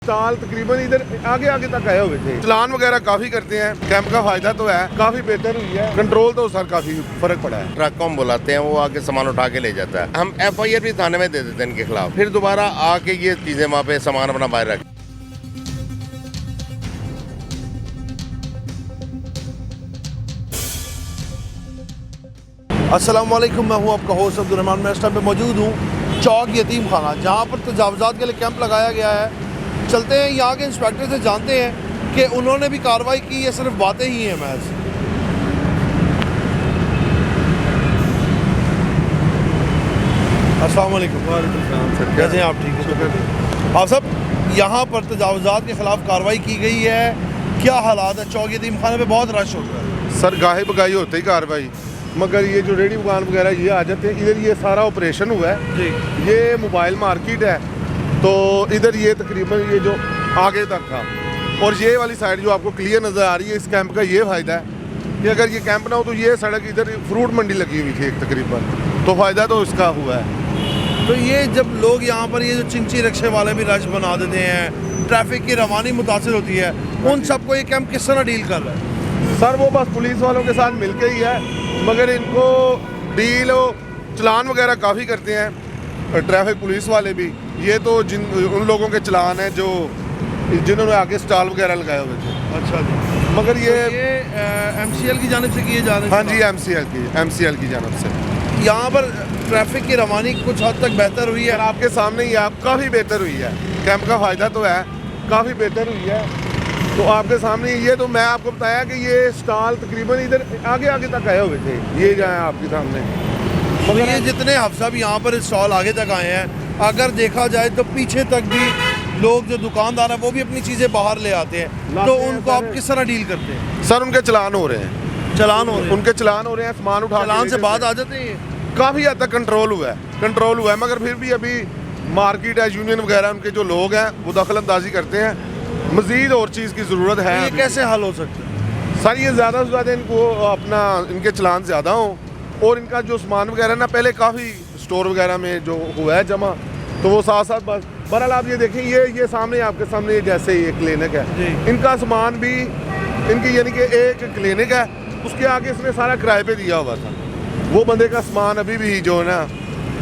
साल तकरीबन इधर आगे आगे तक आए हुए थे। चलान वगैरह काफी करते हैं। कैंप का फायदा तो है, काफी बेहतर हुई है। कंट्रोल तो सर काफी फर्क पड़ा है। ट्रक को हम बुलाते हैं, वो आके सामान उठा के ले जाता है। हम FIR भी थाने में दे देते हैं इनके खिलाफ। फिर दोबारा आके ये चीजें वहाँ पे सामान अपना बाहर रख। अस्सलाम वालेकुम, मैं हूं आपका होस्ट अब्दुल रहमान। मैं इस टाइम पे मौजूद हूं चौक यतीम खाना, जहां पर तजावुज़ात के लिए कैंप लगाया गया है। चलते हैं यहाँ के इंस्पेक्टर से, जानते हैं कि उन्होंने भी कार्रवाई की है, सिर्फ बातें ही हैं महज। अस्सलाम वालेकुम। कैसे हैं आप? ठीक है आप सब? यहाँ पर तजावुज़ात के ख़िलाफ़ कार्रवाई की गई है, क्या हालात है? चौक यतीम खाने पे बहुत रश होता है सर, गाहे बगाही होते ही कार्रवाई, मगर ये जो रेडी दुकान वगैरह ये आ जाते हैं इधर। ये सारा ऑपरेशन हुआ है जी। ये मोबाइल मार्केट है, तो इधर ये तकरीबन ये जो आगे तक था, और ये वाली साइड जो आपको क्लियर नज़र आ रही है, इस कैंप का ये फ़ायदा है कि अगर ये कैंप ना हो तो ये सड़क इधर फ्रूट मंडी लगी हुई थी एक तकरीबन, तो फ़ायदा तो इसका हुआ है। तो ये जब लोग यहाँ पर ये जो चिंची रिक्शे वाले भी रश बना देते हैं, ट्रैफिक की रवानी मुतासिर होती है, उन सबको ये कैंप किस तरह डील कर रहा है? सर वो बस पुलिस वालों के साथ मिलके ही है, मगर इनको डील चलान वगैरह काफ़ी करते हैं ट्रैफिक पुलिस वाले भी। ये तो उन लोगों के चलान हैं जो जिन्होंने आगे स्टॉल वगैरह लगाए हुए थे। अच्छा जी। मगर ये MCL की जानिब से किए जा रहे हैं? हाँ जी, MCL की जानब से यहाँ पर ट्रैफिक की रवानी कुछ हद तक बेहतर हुई है। आपके सामने ही आप काफ़ी बेहतर हुई है। कैंप का फ़ायदा तो है, काफ़ी बेहतर हुई है। तो आपके सामने ये तो मैं आपको बताया कि ये स्टॉल तकरीबन इधर आगे आगे तक आए हुए थे, ये जाए आपके सामने। तो ये जितने हफ्सा भी यहाँ पर स्टॉल आगे तक आए हैं, अगर देखा जाए तो पीछे तक भी लोग जो दुकानदार हैं वो भी अपनी चीज़ें बाहर ले आते हैं, तो उनको आप किस तरह डील करते हैं? सर उनके चलान हो रहे हैं, चलान हो रहे हैं? उनके चलान हो रहे हैं, सामान उठा चलान से बाद आ जाते हैं? काफ़ी हद तक कंट्रोल हुआ है, मगर फिर भी अभी मार्केट है, यूनियन वगैरह उनके जो लोग हैं वो दखल अंदाजी करते हैं। मज़ीद और चीज़ की ज़रूरत है। ये कैसे हल हो सकता है? सर ये ज़्यादा से ज़्यादा इनको अपना इनके चलान ज़्यादा हो, और इनका जो सामान वगैरह ना पहले काफ़ी स्टोर वगैरह में जो हुआ है जमा, तो वो साथ साथ बस बहरहाल आप ये देखें, ये सामने आपके सामने जैसे ये क्लिनिक है, इनका सामान भी इनकी यानी कि एक क्लिनिक है, उसके आगे इसने सारा किराए पे दिया हुआ था। वो बंदे का सामान अभी भी जो है ना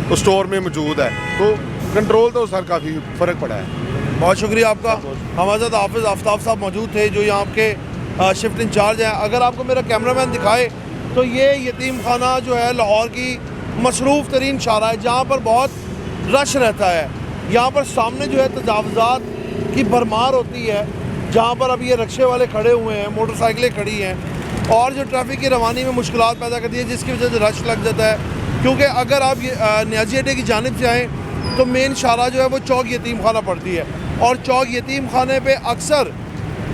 वो स्टोर में मौजूद है, तो कंट्रोल तो सर काफ़ी फ़र्क पड़ा है। बहुत शुक्रिया आपका। हमारे साथ हाफिज़ आफ्ताब साहब मौजूद थे जो यहाँ के शिफ्ट इंचार्ज हैं। अगर आपको मेरा कैमरामैन दिखाए तो ये यतीम खाना जो है लाहौर की मसरूफ़ तरीन शारा है, जहाँ पर बहुत रश रहता है। यहाँ पर सामने जो है तजावुज़ात की भरमार होती है, जहाँ पर अब ये रिक्शे वाले खड़े हुए हैं, मोटरसाइकिलें खड़ी हैं, और जो ट्रैफिक की रवानी में मुश्किलात पैदा करती है, जिसकी वजह से रश लग जाता है। क्योंकि अगर आप न्याजी अड्डे की जानिब से आएँ तो मेन शारा जो है वो चौक यतीम खाना पड़ती है, और चौक यतीम खाने पे अक्सर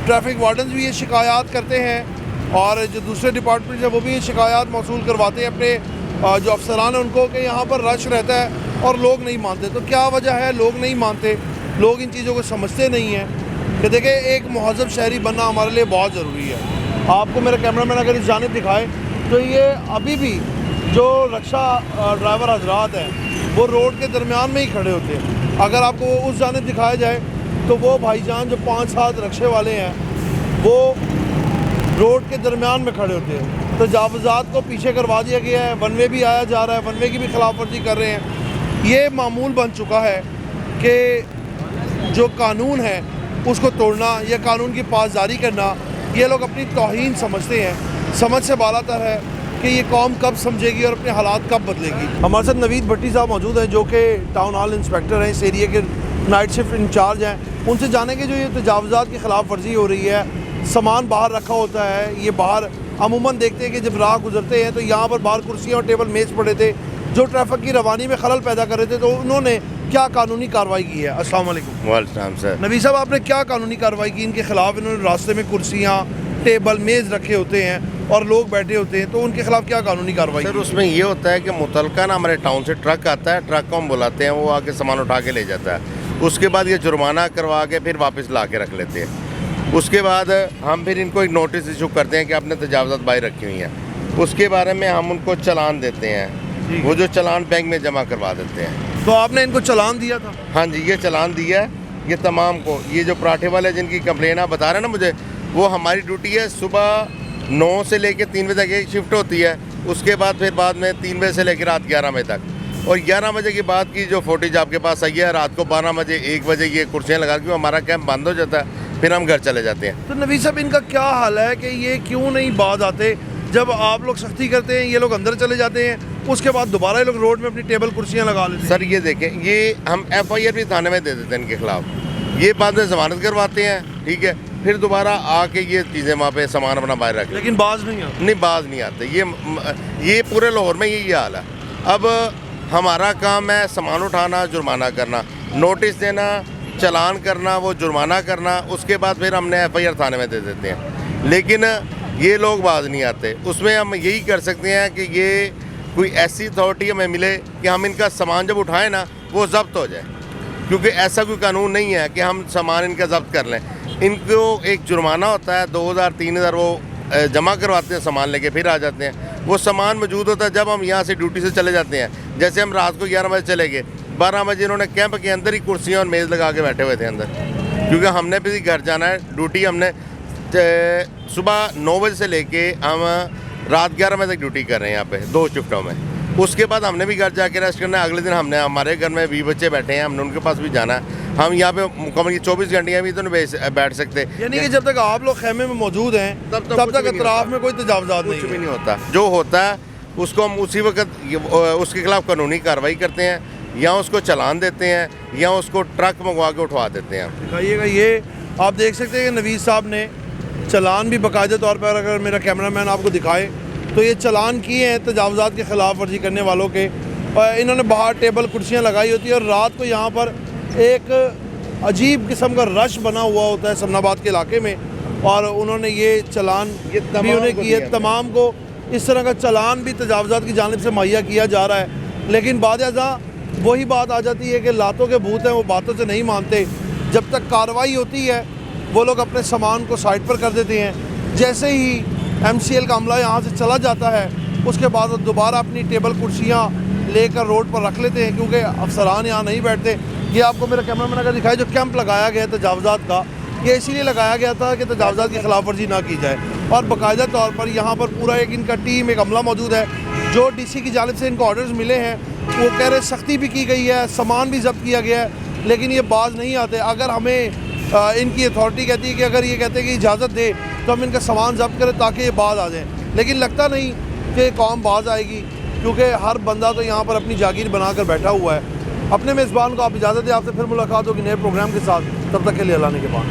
ट्रैफिक वार्डन्स भी ये शिकायत करते हैं, और जो दूसरे डिपार्टमेंट हैं वो भी ये शिकायत मौसूल करवाते हैं अपने जो अफसरान हैं उनको, कि यहाँ पर रश रहता है और लोग नहीं मानते। तो क्या वजह है लोग नहीं मानते? लोग इन चीज़ों को समझते नहीं हैं कि देखिए एक मुहज़्ज़ब शहरी बनना हमारे लिए बहुत ज़रूरी है। आपको मेरा कैमरामैन अगर इस जानिब दिखाए तो ये अभी भी जो रिक्शा ड्राइवर हजरात हैं वो रोड के दरमियान में ही खड़े होते हैं। अगर आपको उस जानिब दिखाया जाए तो वो भाईजान जो 5-7 रिक्शे वाले हैं वो रोड के दरमियान में खड़े होते हैं। तजावुज़ात को पीछे करवा दिया गया है, वन वे भी आया जा रहा है, वन वे की भी खिलाफ वर्जी कर रहे हैं। ये मामूल बन चुका है कि जो कानून है उसको तोड़ना या कानून की पासदारी करना, ये लोग अपनी तौहीन समझते हैं। समझ से बालातर है कि ये कौम कब समझेगी और अपने हालात कब बदलेगी। हमारे साथ नवीद भट्टी साहब मौजूद हैं जो कि टाउन हॉल इंस्पेक्टर हैं, इस एरिया के नाइट शिफ्ट इंचार्ज हैं। उनसे जानेंगे जो ये तजावुज़ात की खिलाफ वर्जी हो रही है, सामान बाहर रखा होता है, ये बाहर अमूमन देखते हैं कि जब राह गुजरते हैं तो यहाँ पर बाहर कुर्सियाँ और टेबल मेज़ पड़े थे जो ट्रैफिक की रवानी में खलल पैदा कर रहे थे, तो उन्होंने क्या कानूनी कार्रवाई की है? अस्सलाम वालेकुम। वालेकुम सर। नबी साहब, आपने क्या कानूनी कार्रवाई की इनके खिलाफ? इन्होंने रास्ते में कुर्सियाँ टेबल मेज़ रखे होते हैं और लोग बैठे होते हैं, तो उनके खिलाफ क्या कानूनी कार्रवाई? सर उसमें ये होता है कि मुतलका ना हमारे टाउन से ट्रक आता है, ट्रक को हम बुलाते हैं, वो आके सामान उठा के ले जाता है। उसके बाद ये जुर्माना करवा के फिर वापस ला के रख लेते हैं। उसके बाद हम फिर इनको एक नोटिस इशू करते हैं कि आपने तजावुज़ात बाहर रखी हुई हैं। उसके बारे में हम उनको चलान देते हैं, वो जो चलान बैंक में जमा करवा देते हैं। तो आपने इनको चलान दिया था? हाँ जी, ये चलान दिया है ये तमाम को, ये जो पराठे वाले जिनकी कंप्लेन आप बता रहे हैं ना मुझे, वो हमारी ड्यूटी है सुबह 9 से लेकर 3 बजे तक एक शिफ्ट होती है, उसके बाद फिर बाद में 3 बजे से लेकर रात 11 बजे तक, और 11 बजे के बाद की जो फुटेज आपके पास आई है, रात को 12 बजे 1 बजे ये कुर्सियाँ लगा के हमारा कैंप बंद हो जाता है, फिर हम घर चले जाते हैं। तो नवीद साहब, इनका क्या हाल है कि ये क्यों नहीं बाज आते? जब आप लोग सख्ती करते हैं ये लोग अंदर चले जाते हैं, उसके बाद दोबारा ये लोग रोड में अपनी टेबल कुर्सियाँ लगा लेते हैं। सर ये देखें, ये हम FIR भी थाने में दे देते हैं इनके खिलाफ, ये बाद में जमानत करवाते हैं, ठीक है, फिर दोबारा आके ये चीज़ें वहाँ पे सामान अपना बाहर रख, लेकिन बाज नहीं आते। नहीं बाज नहीं आते। ये पूरे लाहौर में यही हाल है। अब हमारा काम है सामान उठाना, जुर्माना करना, नोटिस देना, चालान करना, वो जुर्माना करना, उसके बाद फिर हमने FIR थाने में दे देते हैं, लेकिन ये लोग बाज नहीं आते। उसमें हम यही कर सकते हैं कि ये कोई ऐसी अथॉरिटी हमें मिले कि हम इनका सामान जब उठाएं ना वो जब्त हो जाए, क्योंकि ऐसा कोई कानून नहीं है कि हम सामान इनका जब्त कर लें। इनको एक जुर्माना होता है 2000-3000, वो जमा करवाते हैं, सामान लेके फिर आ जाते हैं। वो सामान मौजूद होता है जब हम यहाँ से ड्यूटी से चले जाते हैं। जैसे हम रात को 11 बजे चले गए, 12 बजे इन्होंने कैंप के अंदर ही कुर्सियाँ और मेज़ लगा के बैठे हुए थे अंदर, क्योंकि हमने भी घर जाना है। ड्यूटी हमने सुबह 9 बजे से लेके हम रात 11 बजे तक ड्यूटी कर रहे हैं यहाँ पे 2 शिफ्टों में। उसके बाद हमने भी घर जाके रेस्ट करना है। अगले दिन हमने, हमारे घर में 20 बच्चे बैठे हैं, हमने उनके पास भी जाना है। हम यहाँ पे मुकम्मल 24 घंटे भी तो नहीं बैठ सकते। यानी कि जब तक आप लोग खेमे में मौजूद हैं तब तक अतराफ में कोई तजावुज़ात कुछ भी नहीं होता। जो होता है उसको हम उसी वक्त उसके खिलाफ कानूनी कार्रवाई करते हैं, या उसको चालान देते हैं, या उसको ट्रक मंगवा के उठवा देते हैं। दिखाइएगा, ये आप देख सकते हैं कि नवीद साहब ने चालान भी बाकायदे तौर पर, अगर मेरा कैमरामैन आपको दिखाए तो ये चालान किए हैं तजावुज़ात के ख़िलाफ़ वर्जी करने वालों के। और इन्होंने बाहर टेबल कुर्सियाँ लगाई होती है और रात को यहाँ पर एक अजीब किस्म का रश बना हुआ होता है समनाबाद के इलाके में, और उन्होंने ये चालान भी उन्हें किए। तमाम को इस तरह का चालान भी तजावुज़ात की जानिब से मुहैया किया जा रहा है, लेकिन बाद वही बात आ जाती है कि लातों के भूत हैं, वो बातों से नहीं मानते। जब तक कार्रवाई होती है वो लोग अपने सामान को साइड पर कर देते हैं। जैसे ही MCL का अमला यहाँ से चला जाता है, उसके बाद वो दोबारा अपनी टेबल कुर्सियाँ लेकर रोड पर रख लेते हैं, क्योंकि अफसरान यहाँ नहीं बैठते। ये आपको मेरा कैमरामैन अगर दिखाए, जो कैंप लगाया गया है तजावुज़ात का, ये इसीलिए लगाया गया था कि तजावुज़ात की खिलाफ वर्जी ना की जाए। और बाकायदा तौर पर यहाँ पर पूरा एक इनका टीम, एक अमला मौजूद है, जो DC की जानिब से इनको ऑर्डर्स मिले हैं। वो कह रहे सख्ती भी की गई है, सामान भी जब्त किया गया है, लेकिन ये बाज नहीं आते। अगर हमें इनकी अथॉरिटी कहती है कि अगर ये कहते हैं कि इजाज़त दे तो हम इनका सामान जब्त करें ताकि ये बाज आ जाएँ, लेकिन लगता नहीं कि कौम बाज आएगी, क्योंकि हर बंदा तो यहाँ पर अपनी जागीर बनाकर बैठा हुआ है। अपने मेज़बान को आप इजाज़त दें, आपसे फिर मुलाकात होगी नए प्रोग्राम के साथ। तब तक के लिए अल्लाह ने के बाद।